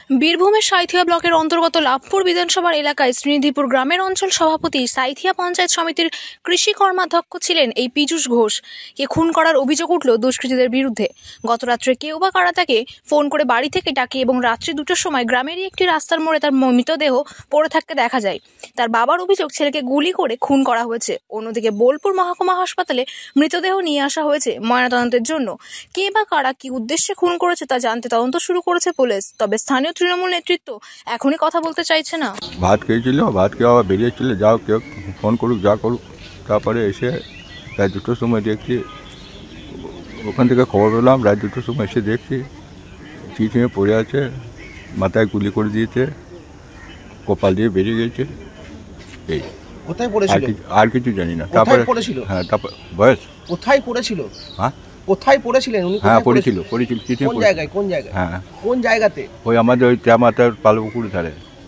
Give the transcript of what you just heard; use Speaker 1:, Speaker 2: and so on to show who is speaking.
Speaker 1: বীরভূমের সাঁইথিয়া ব্লকের অন্তর্গত লাভপুর বিধানসভার এলাকায় শ্রীনিধিপুর গ্রামের অঞ্চল সভাপতি সাঁইথিয়া পঞ্চায়েত সমিতির কৃষি কর্মাধ্যক্ষ ছিলেন এই পীযূষ ঘোষ কে খুন করার অভিযোগ উঠল দুষ্কৃতীদের বিরুদ্ধে। গত রাত্রে কেউ বা কারা তাকে ফোন করে বাড়ি থেকে ডাকে এবং রাত্রি 2টার সময় গ্রামেরই একটি রাস্তার মোড়ে তার মৃতদেহ পড়ে থাকতে দেখা যায়। তার বাবার অভিযোগ ছেলেকে গুলি করে খুন করা হয়েছে। অন্যদিকে বোলপুর মহকুমা হাসপাতালে মৃতদেহ নিয়ে আসা হয়েছে ময়নাতদন্তের জন্য। কে বা কারা কি উদ্দেশ্যে খুন করেছে তা জানতে তদন্ত শুরু করেছে পুলিশ। তবে স্থানীয় তৃণমূল নেতৃত্ব এখনই কথা বলতে চাইছে না।
Speaker 2: ভাত খেয়েছিল, ভাত খেয়ে আবার বেরিয়েছিল, যাও কেউ ফোন করুক যা করুক। তারপরে এসে রাত 2টোর সময় দেখছি, ওখান থেকে খবর পেলাম, রাত 2টোর সময় এসে দেখছি চিঠিয়ে পড়ে আছে, মাথায় গুলি করে দিয়েছে, কপাল দিয়ে বেরিয়ে গেছে। এই
Speaker 3: কোথায় পড়েছিল?
Speaker 2: আর কিছু জানি না। তারপরে
Speaker 3: পড়েছিল?
Speaker 2: হ্যাঁ, তারপর বয়স
Speaker 3: কোথায় পড়েছিল?
Speaker 2: হ্যাঁ,
Speaker 3: কোথায় পড়েছিলেন উনি?
Speaker 2: হ্যাঁ পড়েছিল চিঠি।
Speaker 3: কোন জায়গায়?
Speaker 2: হ্যাঁ,
Speaker 3: কোন জায়গাতে?
Speaker 2: ওই আমাদের ওই মাথার পালপুকুর ধারে।